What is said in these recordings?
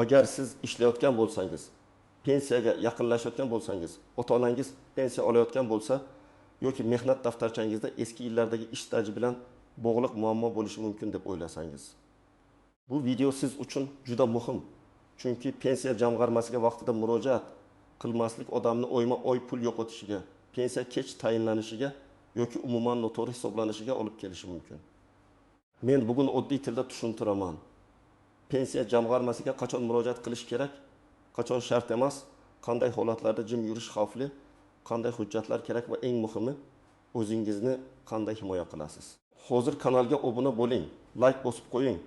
Agar siz ishlayotgan bo'lsangiz, pensiyaga yaqinlashayotgan bo'lsangiz, ota-onangiz pensiya olayotgan bo'lsa yoki mehnat daftarchangizda eski yillardagi ish staji bilan bog'liq muammo bo'lishi mumkin deb o'ylasangiz. Bu video siz uchun juda muhim. Chunki pensiya jamg'armasiga vaqtida murojaat qilmaslik odamni oyma-oy pul yo'qotishiga, pensiya kech tayinlanishiga yoki umuman noto'g'ri hisoblanishiga olib kelishi mumkin. Men bugun oddiy tilda tushuntiraman. Pensiya jamg'armasiga qachon murojaat qilish kerak, qachon shart emas, qanday holatlarda jim yurish xavfli, qanday hujjatlar kerak va eng muhimi, o'zingizni qanday himoya qilasiz. Hozir kanalga obuna bo'ling, like bosib qo'ying.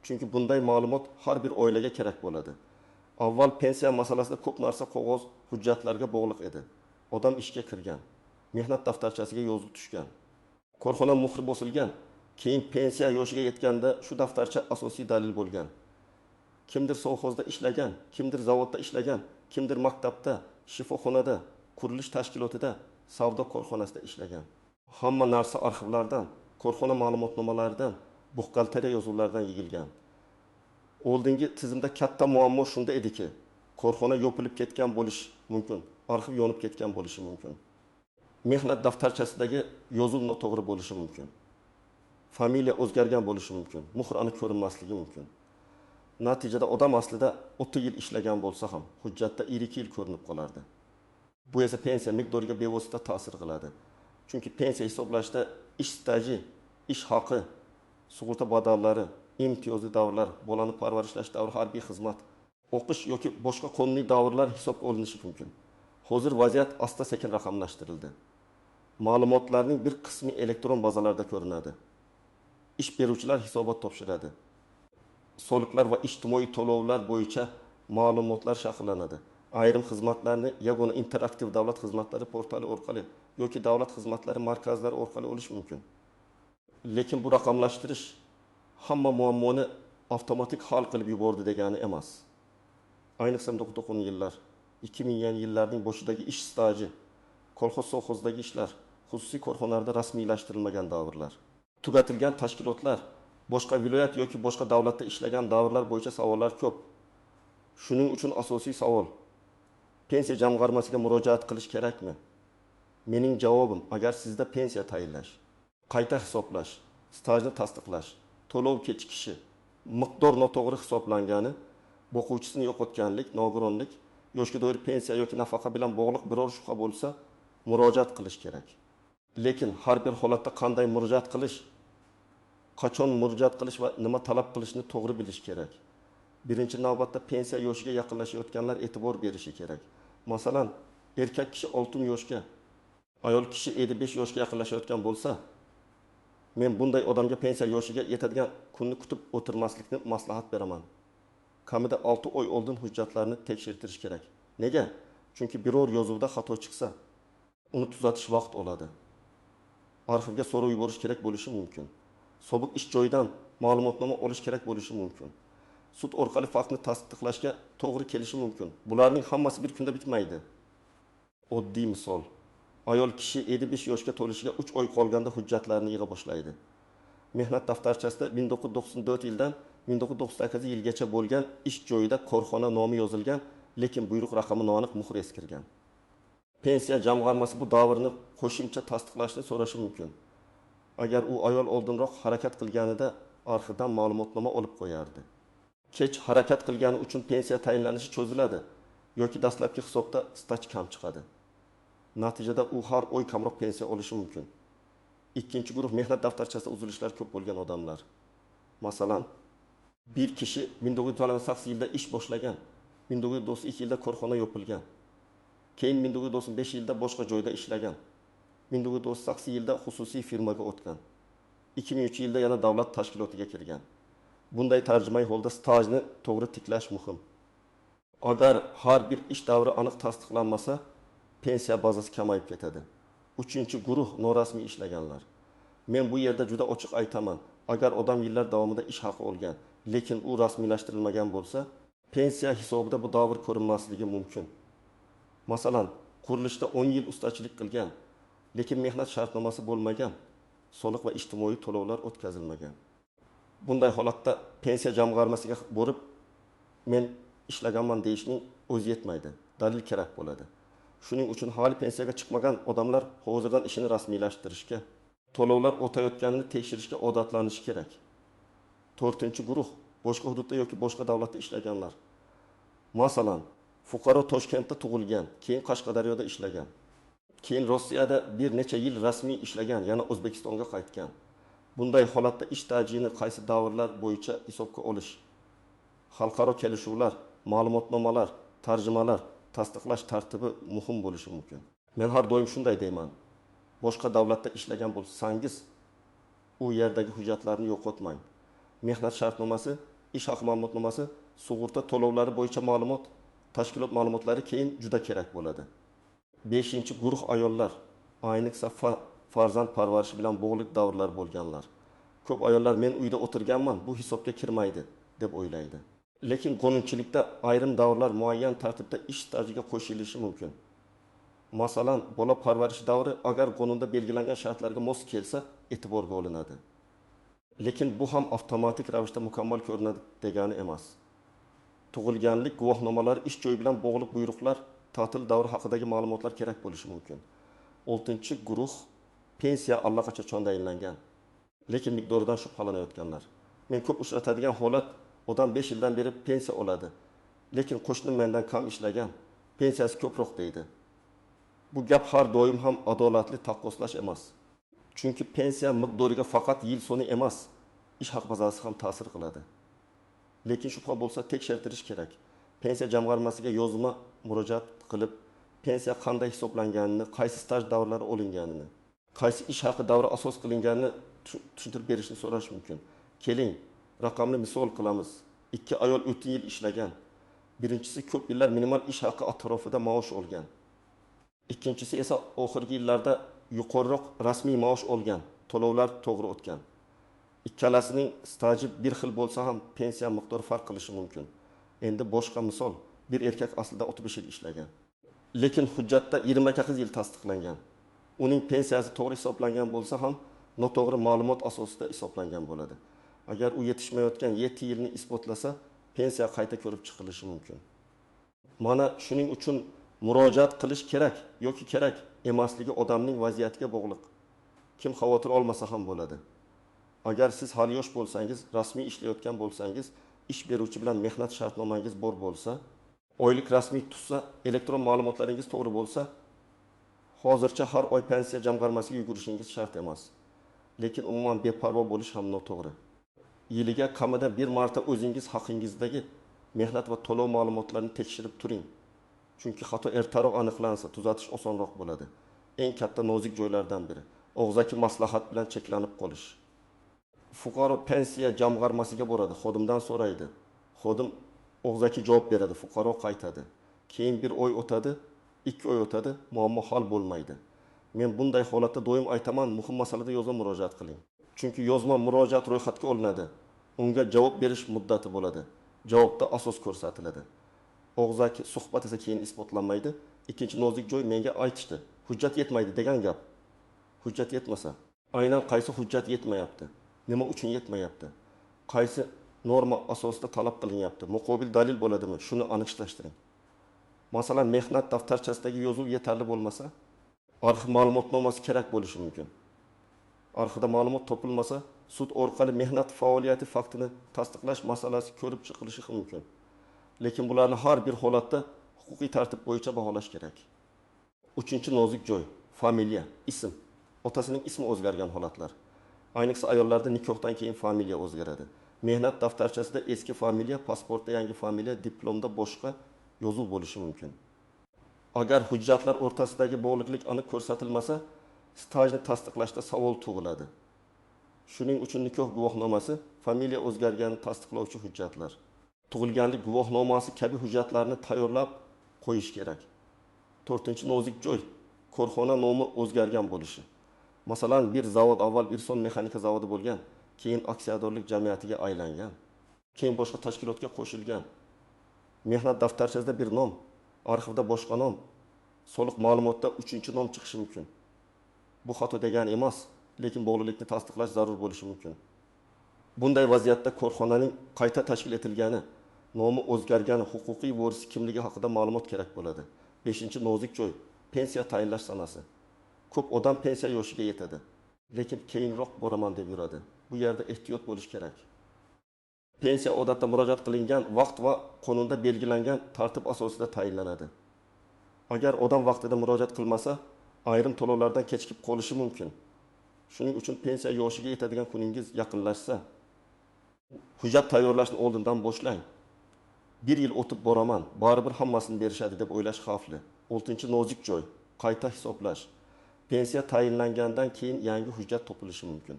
Chunki bunday ma'lumot har bir oilaga kerak bo'ladi. Avval pensiya masalasida ko'p narsa qog'oz hujjatlarga bog'liq edi. Odam ishga kirgan, mehnat daftarchasiga yozib tushgan, korxona muhri bosilgan, keyin pensiya yoshiga yetganda shu daftarcha asosiy dalil bo'lgan. Kimdir sovxozda ishlagan, kimdir zavodda ishlagan, kimdir maktabda, shifoxonada, qurilish tashkilotida, savdo korxonasida ishlagan. Hamma narsa arxivlardan, korxona ma'lumotnomalaridan, buxgalteriya yozuvlaridan yig'ilgan. Oldingi tizimda katta muammo shunda ediki, korxona yopilib ketgan bo'lishi mumkin, arxiv yonib ketgan bo'lishi mumkin. Mehnat daftarchasidagi yozuv noto'g'ri bo'lishi mumkin. Familiya o'zgargan bo'lishi mumkin, muhr aniq ko'rinmasligi mumkin. Natijada odam aslida 30 yil ishlagan bo'lsa ham, hujjatda 2 yil ko'rinib qolardi. Bu esa pensiya miqdoriga bevosita ta'sir qiladi. Chunki pensiya hisoblashda ish staji, ish haqi, sug'urta badallari, imtiyozli davrlar, bolani parvarishlash davri, harbiy xizmat, o'qish yoki boshqa qonuniy davrlar hisobga olinishi mumkin. Hozir vaziyat asta-sekin raqamlashtirildi. Ma'lumotlarning bir qismi elektron bazalarda ko'rinadi. Ish beruvchilar hisobot topshiradi. Soliqlar va ijtimoiy to'lovlar bo'yicha ma'lumotlar shakllanadi. Ayrim xizmatlarni yagona interaktiv davlat xizmatlari portali orqali yoki davlat xizmatlari markazlari orqali olish mumkin. Lekin bu raqamlashtirish hamma muammoni avtomatik hal qilib yubordi degani emas. Ayniqsa 1990 yillar, 2000 yillarning boshidagi ish staji, kolxoz sovxozdagi ishlar, xususiy korxonalarda rasmiylashtirilmagan davrlar, tugatilgan tashkilotlar, boshqa viloyat yoki boshqa davlatda ishlagan davrlar bo'yicha savollar ko'p. Shuning uchun asosiy savol: pensiya jamg'armasiga murojaat qilish kerakmi? Mening javobim: agar sizda pensiya tayinlash, qayta hisoblash, stajni tasdiqlash, to'lov kechikishi, miqdor noto'g'ri hisoblangani, boquvchisini yo'qotganlik, nogironlik, yoshga doir pensiya yoki nafaqa bilan bog'liq biror shubha bo'lsa, murojaat qilish kerak. Lekin har bir holatda qanday murojaat qilish, qachon murojaat qilish va nima talab qilishni to'g'ri bilish kerak. Birinchi navbatda pensiya yoshiga yaqinlashayotganlar e'tibor berishi kerak. Masalan, erkak kishi 60 yoshga, ayol kishi 55 yoshga yaqinlashayotgan bo'lsa, men bunday odamga pensiya yoshiga yetadigan kunni kutib o'tirmaslikni maslahat beraman. Kamida 6 oy oldin hujjatlarni tekshirtirish kerak. Nega? Chunki biror yozuvda xato chiqsa, uni tuzatish vaqt oladi. Arxivga so'rov yuborish kerak bo'lishi mumkin. Sobiq ish joyidan ma'lumotnoma olish kerak bo'lishi mumkin. Sud orqali faktni tasdiqlashga to'g'ri kelishi mumkin. Bularning hammasi bir kunda bitmaydi. Oddiy misol: ayol kishi 55 yoshga to'lishiga 3 oy qolganda hujjatlarni yig'a boshlaydi. Mehnat daftarchasida 1994 yildan 1998 yilgacha bo'lgan ish joyida korxona nomi yozilgan, lekin buyruq raqami noaniq, muhr eskirgan. Pensiya jamg'armasi bu davrni qo'shimcha tasdiqlashni so'rashi mumkin. Agar u ayol oldinroq harakat qilganida arxivdan ma'lumotnoma olib qo'yardi. Kech harakat qilgani uchun pensiya tayinlanishi cho'ziladi yoki dastlabki hisobda staj kam chiqadi. Natijada u har oy kamroq pensiya olishi mumkin. Ikkinchi guruh mehnat daftarchasida uzilishlar ko'p bo'lgan odamlar. Masalan, bir kishi 1998 yilda ish boshlagan, 1992 yilda korxona yopilgan, keyin 1995 yilda boshqa joyda ishlagan, 1998 yilda xususiy firmaga o'tgan, 2003 yilda yana davlat tashkilotiga kirgan. Bunday tarjimai holda stajni to'g'ri tiklash muhim. Agar har bir ish davri aniq tasdiqlanmasa, pensiya bazasi kamayib ketadi. Uchinchi guruh norasmiy ishlaganlar. Men bu yerda juda ochiq aytaman. Agar odam yillar davomida ish haqi olgan, lekin u rasmiylashtirilmagan bo'lsa, pensiya hisobida bu davr ko'rinmasligi mumkin. Masalan, qurilishda 10 yil ustachilik qilgan, lekin mehnat shartnomasi bo'lmagan, soliq va ijtimoiy to'lovlar o'tkazilmagan. Bunday holatda pensiya jamg'armasiga borib, men ishlaganman deyishning o'zi yetmaydi. Dalil kerak bo'ladi. Shuning uchun hali pensiyaga chiqmagan odamlar hozirdan ishini rasmiylashtirishga, to'lovlar o'tayotganini tekshirishga odatlanishi kerak. 4-guruh boshqa hududda yoki boshqa davlatda ishlaganlar. Masalan, fuqaro Toshkentda tug'ilgan, keyin Qashqadaryoda ishlagan. Keyin Rossiyada bir necha yil rasmiy ishlagan, yana O'zbekistonga qaytgan. Bunday holatda ish stajini qaysi davrlar bo'yicha hisobga olish, xalqaro kelishuvlar, ma'lumotnomalar, tarjimalar tasdiqlash tartibi muhim bo'lishi mumkin. Men har doim shunday deyman. Boshqa davlatda ishlagan bo'lsangiz, u yerdagi hujjatlarni yo'qotmang. Mehnat shartnomasi, ish haqi ma'lumotnomasi, sug'urta to'lovlari bo'yicha ma'lumot, tashkilot ma'lumotlari keyin juda kerak bo'ladi. 5-guruh ayollar, ayniqsa farzand parvarishi bilan bog'liq davrlar bo'lganlar. Ko'p ayollar men uyda o'tirganman, bu hisobga kirmaydi deb o'ylaydi. Lekin qonunchilikda ayrim davrlar muayyan tartibda ish stajiga qo'shilishi mumkin. Masalan, bola parvarishi davri agar qonunda belgilangan shartlarga mos kelsa, e'tiborga olinadi. Lekin bu ham avtomatik ravishda mukammal ko'rinadi degani emas. Tug'ilganlik guvohnomalari, ish joyi bilan bog'liq buyruqlar, ta'til davri haqidagi ma'lumotlar kerak bo'lishi mumkin. 6-guruh pensiya allaqachon tayinlangan, lekin miqdoridan shubhalanayotganlar. Men ko'p uchratadigan holat, odam 5 yildan beri pensiya oladi, lekin qo'shnim mendan kam ishlagan, pensiyasi ko'proq deydi. Bu gap har doim ham adolatli taqqoslash emas. Chunki pensiya miqdoriga faqat yil soni emas, ish haq bazasi ham ta'sir qiladi. Lekin shubha bo'lsa tekshirtirish kerak. Pensiya jamg'armasiga yozma murojaat qilib, pensiya qanday hisoblanganini, qaysi staj davrlari olinganini, qaysi ish haqi davri asos qilinganini tushuntirib berishni so'rash mumkin. Keling, raqamli misol qilamiz. 2 ayol o'tgan yil ishlagan. Birinchisi ko'p yillar minimal ish haqi atrofida maosh olgan. Ikkinchisi esa oxirgi yillarda yuqoriroq rasmiy maosh olgan, to'lovlar to'g'ri o'tgan. Ikkalasining staji bir xil bo'lsa ham pensiya miqdori farq qilishi mumkin. Endi boshqa misol, bir erkak aslida 35 yil ishlagan. Lekin hujjatda 28 yil tasdiqlangan. Uning pensiyasi to'g'ri hisoblangan bo'lsa ham, noto'g'ri ma'lumot asosida hisoblangan bo'ladi. Agar u yetishmayotgan 7 yilni isbotlasa, pensiya qayta ko'rib chiqilishi mumkin. Mana shuning uchun murojaat qilish kerak yoki kerak emasligi odamning vaziyatiga bog'liq. Kim xavotir olmasa ham bo'ladi. Agar siz hali yosh bo'lsangiz, rasmiy ishlayotgan bo'lsangiz, ish beruvchi bilan mehnat shartnomangiz bor bo'lsa, oylik rasmiy tutsa, elektron ma'lumotlaringiz to'g'ri bo'lsa, hozircha har oy pensiya jamg'armasiga yugurishingiz shart emas. Lekin umuman beparvo bo'lish ham noto'g'ri. Yiliga kamida bir marta o'zingiz haqingizdagi mehnat va to'lov ma'lumotlarini tekshirib turing. Chunki xato ertaroq aniqlansa, tuzatish osonroq bo'ladi. Eng katta nozik joylardan biri og'zaki maslahat bilan cheklanib qolish. Fuqaro pensiya jamg'armasiga boradi, xodimdan so'raydi. Xodim og'zaki javob beradi, fuqaro qaytadi. Keyin bir oy o'tadi, 2 oy o'tadi, muammo hal bo'lmaydi. Men bunday holatda doim aytaman, muhim masalada yozma murojaat qiling. Chunki yozma murojaat ro'yxatga olinadi. Unga javob berish muddati bo'ladi. Javobda asos ko'rsatiladi. Og'zaki suhbat esa keyin isbotlanmaydi. Ikkinchi nozik joy menga aytishdi. Hujjat yetmaydi degan gap. Hujjat yetmasa, aynan qaysi hujjat yetmayapti? Nima uchun yetmayapti? Qaysi norma asosida talab qilinyapti? Muqobil dalil bo'ladimi? Shuni aniqlashtiring. Masalan, mehnat daftarchasidagi yozuv yetarli bo'lmasa, arxiv ma'lumotnomasi kerak bo'lishi mumkin. Arxivda ma'lumot topilmasa, sud orqali mehnat faoliyati faktini tasdiqlash masalasi ko'rib chiqilishi mumkin. Lekin bularni har bir holatda huquqiy tartib bo'yicha baholash kerak. 3-nozik joy, familiya, ism. Otasining ismi o'zgargan holatlar. Ayniqsa ayollarda nikohdan keyin familiya o'zgaradi. Mehnat daftarchasida eski familiya, pasportda yangi familiya, diplomda boshqa yozuv bo'lishi mumkin. Agar hujjatlar o'rtasidagi bog'liqlik aniq ko'rsatilmasa, stajni tasdiqlashda savol tug'iladi. Shuning uchun nikoh guvohnomasi, familiya o'zgarganini tasdiqlovchi hujjatlar, tug'ilganlik guvohnomasi kabi hujjatlarni tayyorlab qo'yish kerak. 4-nozik joy, korxona nomi o'zgargan bo'lishi. Masalan, bir zavod avval bir son mexanika zavodi bo'lgan, keyin aksiyadorlik jamiyatiga aylangan, keyin boshqa tashkilotga qo'shilgan. Mehnat daftarchasida bir nom, arxivda boshqa nom, soliq ma'lumotda 3-nom chiqishi mumkin. Bu xato degani emas, lekin bog'liqlikni tasdiqlash zarur bo'lishi mumkin. Bunday vaziyatda korxonaning qayta tashkil etilgani, nomi o'zgargan huquqiy vorisi kimligi haqida ma'lumot kerak bo'ladi. 5-nozik joy, pensiya tayinlash sanasi. Ko'p odam pensiya yoshiga yetadi, lekin keyinroq boraman deb yuradi. Bu yerda ehtiyot bo'lish kerak. Pensiya odatda murojaat qilingan vaqt va qonunda belgilangan tartib asosida tayinlanadi. Agar odam vaqtida murojaat qilmasa, ayrim to'lovlardan kechikib qolishi mumkin. Shuning uchun pensiya yoshiga yetadigan kuningiz yaqinlashsa, hujjat tayyorlashni oldindan boshlang. 1 yil o'tib boraman, baribir hammasini berishadi deb o'ylash xavfli. 6-nozik joy, qayta hisoblash. Pensiya tayinlangandan keyin yangi hujjat topilishi mumkin.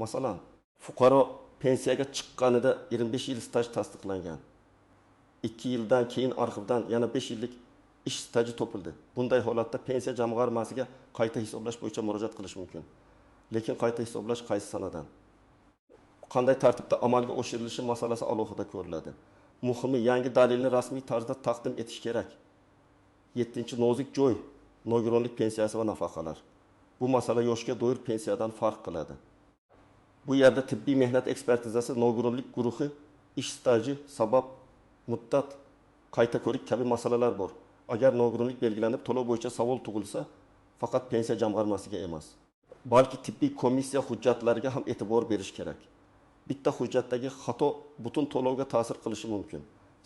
Masalan, fuqaro pensiyaga chiqqanida 25 yil staj tasdiqlangan. 2 yildan keyin arxivdan yana 5 yillik ish staji topildi. Bunday holatda pensiya jamg'armasiga qayta hisoblash bo'yicha murojaat qilish mumkin. Lekin qayta hisoblash qaysi sanadan? Qanday tartibda amalga oshirilishi masalasi alohida ko'riladi. Muhimi, yangi dalilni rasmiy tarzda taqdim etish kerak. 7-nozik joy, nogironlik pensiyasi va nafaqalar. Bu masala yoshga doir pensiyadan farq qiladi. Bu yerda tibbiy mehnat ekspertizasi, nogironlik guruhi, ish staji, sabab, muddat, qayta ko'rik kabi masalalar bor. Agar nogironlik belgilanib, to'lov bo'yicha savol tug'ilsa, faqat pensiya jamg'armasiga emas, balki tibbiy komissiya hujjatlariga ham e'tibor berish kerak. Bitta hujjatdagi xato butun to'lovga ta'sir qilishi mumkin.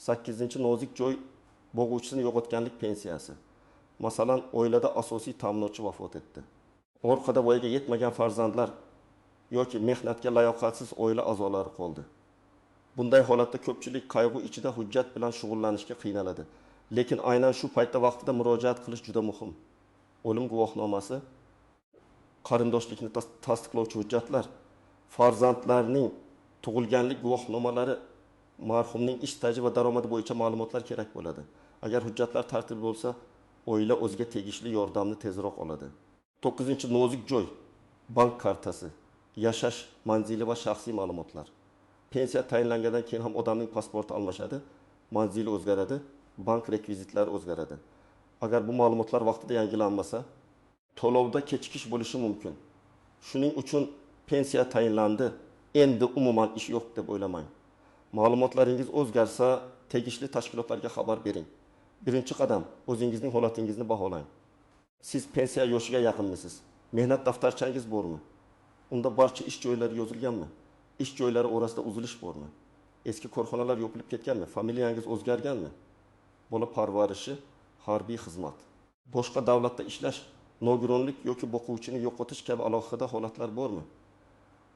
8-nozik joy, bo'g'uvchisini yo'qotganlik pensiyasi. Masalan, oilada asosiy ta'minotchi vafot etdi. Orqada voyaga yetmagan farzandlar yoki mehnatga layoqatsiz oila a'zolari qoldi. Bunday holatda ko'pchilik qayg'u ichida hujjat bilan shug'ullanishga qiynaladi. Lekin aynan shu paytda vaqtida murojaat qilish juda muhim. O'lim guvohnomasi, qarindoshlikni tasdiqlovchi hujjatlar, farzandlarning tug'ilganlik guvohnomalari, marhumning ish staji va daromadi bo'yicha ma'lumotlar kerak bo'ladi. Agar hujjatlar tartibli bo'lsa, oila o'ziga tegishli yordamni tezroq oladi. 9-nozik joy, bank kartasi, yashash manzili va shaxsiy ma'lumotlar. Pensiya tayinlangandan keyin ham odamning pasporti almashadi, manzili o'zgaradi, bank rekvizitlari o'zgaradi. Agar bu ma'lumotlar vaqtida yangilanmasa, to'lovda kechikish bo'lishi mumkin. Shuning uchun pensiya tayinlandi, endi umuman ish yo'q deb o'ylamang. Ma'lumotlaringiz o'zgarsa, tegishli tashkilotlarga xabar bering. Birinchi qadam, o'zingizning holatingizni baholang. Siz pensiya yoshiga yaqinmisiz? Mehnat daftarchangiz bormi? Unda barcha ish joylari yozilganmi? Ish joylari orasida uzilish bormi? Eski korxonalar yopilib ketganmi? Familiyangiz o'zgarganmi? Bola parvarishi, harbiy xizmat, boshqa davlatda ishlash, nogironlik yoki boquvchini yo'qotish kabi alohida holatlar bormi?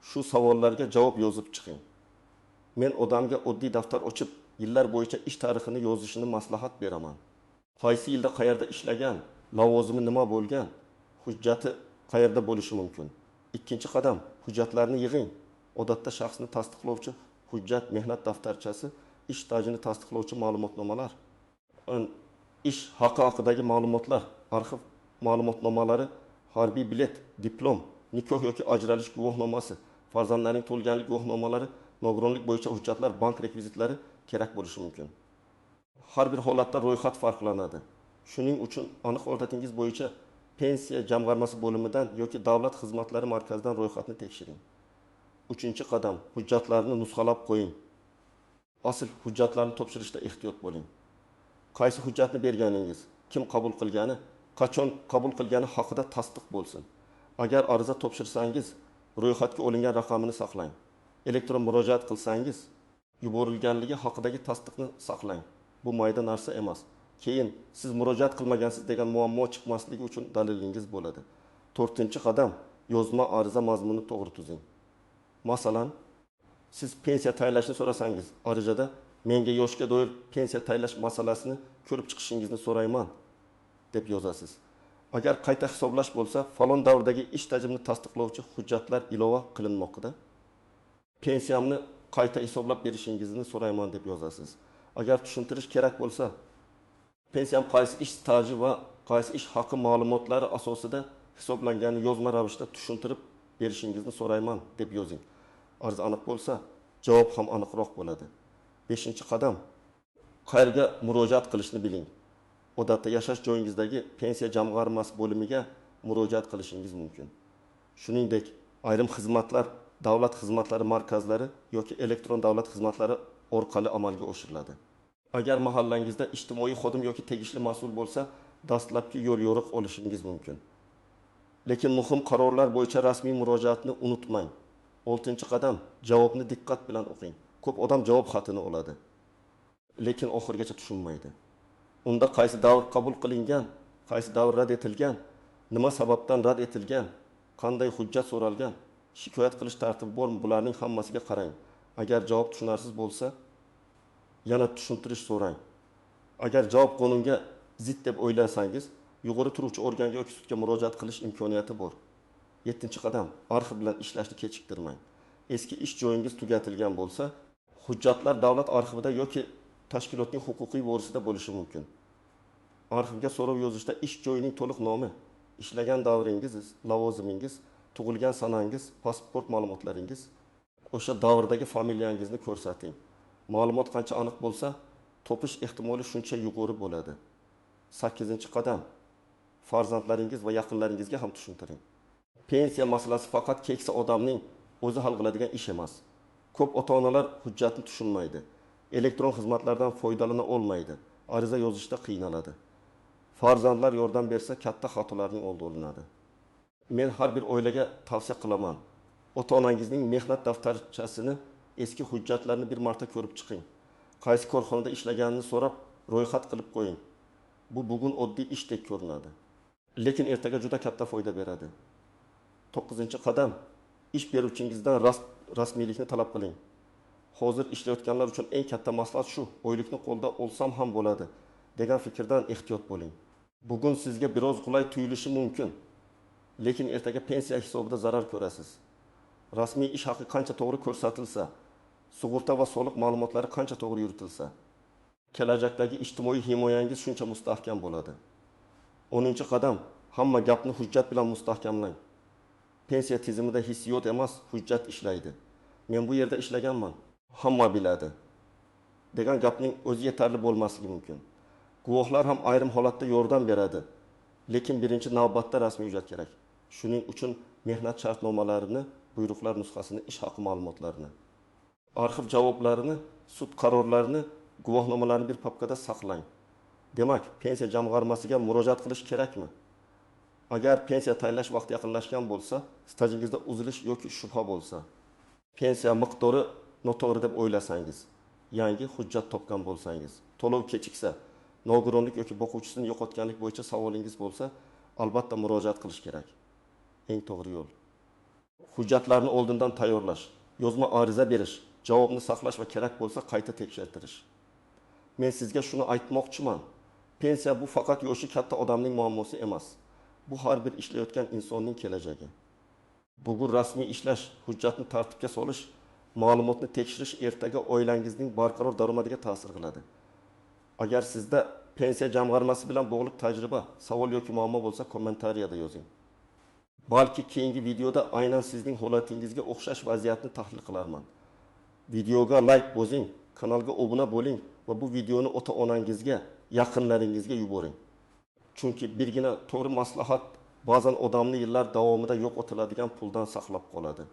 Shu savollarga javob yozib chiqing. Men odamga oddiy daftar ochib, yillar bo'yicha ish tarixini yozishini maslahat beraman. Qaysi yilda qayerda ishlagan, lavozimi nima bo'lgan, hujjati qayerda bo'lishi mumkin. Ikkinchi qadam, hujjatlarni yig'ing. Odatda shaxsni tasdiqlovchi hujjat, mehnat daftarchasi, ish stajini tasdiqlovchi ma'lumotnomalar, ish haqi haqidagi ma'lumotlar, arxiv ma'lumotnomalari, harbiy bilet, diplom, nikoh yoki ajralish guvohnomasi, farzandlarning tug'ilganlik guvohnomalari, nogironlik bo'yicha hujjatlar, bank rekvizitlari kerak bo'lishi mumkin. Har bir holatda ro'yxat farqlanadi. Shuning uchun aniq odatingiz bo'yicha pensiya jamg'armasi bo'limidan yoki davlat xizmatlari markazidan ro'yxatni tekshiring. 3-qadam, hujjatlarni nusxalab qo'ying. Asl hujjatlarni topshirishda ehtiyot bo'ling. Qaysi hujjatni berganingiz, kim qabul qilgani, qachon qabul qilgani haqida tasdiq bo'lsin. Agar ariza topshirsangiz, ro'yxatga olingan raqamini saqlang. Elektron murojaat qilsangiz, yuborilganligi haqidagi tasdiqni saqlang. Bu mayda narsa emas. Keyin siz murojaat qilmagansiz degan muammo chiqmasligi uchun dalilingiz bo'ladi. 4-qadam, yozma ariza mazmunini to'g'ri tuzing. Masalan, siz pensiya tayinlashni so'rasangiz, arizada menga yoshga doir pensiya tayinlash masalasini ko'rib chiqishingizni so'rayman deb yozasiz. Agar qayta hisoblash bo'lsa, falon davrdagi ish stajimni tasdiqlovchi hujjatlar ilova qilinmoqda. Pensiyamni qayta hisoblab berishingizni so'rayman deb yozasiz. Agar tushuntirish kerak bo'lsa, pensiyam qaysi ish staji va qaysi ish haqi ma'lumotlari asosida hisoblanganini yozma ravishda tushuntirib berishingizni so'rayman deb yozing. Arz aniq bo'lsa, javob ham aniqroq bo'ladi. 5-qadam, qayerga murojaat qilishni biling. Odatda yashash joyingizdagi pensiya jamg'armasi bo'limiga murojaat qilishingiz mumkin. Shuningdek, ayrim xizmatlar, davlat xizmatlari markazlari yoki elektron davlat xizmatlari orqali amalga oshiriladi. Agar mahallangizda ijtimoiy xodim yoki tegishli mas'ul bo'lsa, dastlabki yo'l yo'riq olishingiz mumkin. Lekin muhim qarorlar bo'yicha rasmiy murojaatni unutmang. 6-qadam, javobni diqqat bilan o'qing. Ko'p odam javob xatini oladi, lekin oxirigacha tushunmaydi. Unda qaysi davr qabul qilingan, qaysi davr rad etilgan, nima sababdan rad etilgan, qanday hujjat so'ralgan, shikoyat qilish tartibi bormi, bularning hammasiga qarang. Agar javob tushunarsiz bo'lsa, yana tushuntirish so'rang. Agar javob qonunga zid deb o'ylasangiz, yuqori turuvchi organga yoki sudga murojaat qilish imkoniyati bor. 7-qadam, arxiv bilan ishlashni kechiktirmang. Eski ish joyingiz tugatilgan bo'lsa, hujjatlar davlat arxivida yoki tashkilotning huquqiy bo'risida bo'lishi mumkin. Arxivga so'rov yozishda ish joyining to'liq nomi, ishlagan davringiz, lavozimingiz, tug'ilgan sanangiz, pasport ma'lumotlaringiz, o'sha davrdagi familiyangizni ko'rsating. Ma'lumot qancha aniq bo'lsa, topish ehtimoli shuncha yuqori bo'ladi. 8-qadam, farzandlaringiz va yaqinlaringizga ham tushuntiring. Pensiya masalasi faqat keksa odamning o'zi hal qiladigan ish emas. Ko'p ota-onalar hujjatni tushunmaydi. Elektron xizmatlardan foydalana olmaydi. Ariza yozishda qiynaladi. Farzandlar yordam bersa, katta xatolarning oldi olinadi. Men har bir oilaga tavsiya qilaman. Ota-onangizning mehnat daftarchasini, eski hujjatlarini bir marta ko'rib chiqing. Qaysi korxonada ishlaganini so'rab, ro'yxat qilib qo'ying. Bu bugun oddiy ishdek ko'rinadi, lekin ertaga juda katta foyda beradi. 9-qadam, ish beruvchingizdan rasmiylikni talab qiling. Hozir ishlayotganlar uchun eng katta maslahat shu: oylikni qo'lda olsam ham bo'ladi degan fikrdan ehtiyot bo'ling. Bugun sizga biroz qulay tuyulishi mumkin, lekin ertaga pensiya hisobida zarar ko'rasiz. Rasmiy ish haqi qancha to'g'ri ko'rsatilsa, sug'urta va soliq ma'lumotlari qancha to'g'ri yuritilsa, kelajakdagi ijtimoiy himoyangiz shuncha mustahkam bo'ladi. 10-qadam, hamma gapni hujjat bilan mustahkamlang. Pensiya tizimida hissiyot emas, hujjat ishlaydi. Men bu yerda ishlaganman, hamma biladi degan gapning o'zi yetarli bo'lmasligi mumkin. Guvohlar ham ayrim holatda yordam beradi, lekin birinchi navbatda rasmiy hujjat kerak. Shuning uchun mehnat shartnomalarini, buyruqlar nusxasini, ish haqi ma'lumotlarini, arxiv javoblarini, sud qarorlarini, guvohnomalarni bir papkada saqlang. Demak, pensiya jamg'armasiga murojaat qilish kerakmi? Agar pensiya tayinlash vaqti yaqinlashgan bo'lsa, stajingizda uzilish yoki shubha bo'lsa, pensiya miqdori noto'g'ri deb o'ylasangiz, yangi hujjat topgan bo'lsangiz, to'lov kechiksa, nogironlik yoki boquvchisini yo'qotganlik bo'yicha savolingiz bo'lsa, albatta murojaat qilish kerak. Eng to'g'ri yo'l. Hujjatlarni oldindan tayyorlash, yozma ariza berish, javobni saqlash va kerak bo'lsa qayta tekshirtirish. Men sizga shuni aytmoqchiman. Pensiya bu faqat yoshi katta odamning muammosi emas. Bu har bir ishlayotgan insonning kelajagi. Bugun rasmiy ishlash, hujjatni tartibga solish, ma'lumotni tekshirish ertaga oilangizning barqaror daromadiga ta'sir qiladi. Agar sizda pensiya jamg'armasi bilan bog'liq tajriba, savol yoki muammo bo'lsa, kommentariyada yozing. Balki keyingi videoda aynan sizning holatingizga o'xshash vaziyatni tahlil qilarman. Videoga like bosing, kanalga obuna bo'ling va bu videoni ota-onangizga, yaqinlaringizga yuboring. Chunki birgina to'g'ri maslahat ba'zan odamni yillar davomida yo'qotiladigan puldan saqlab qoladi.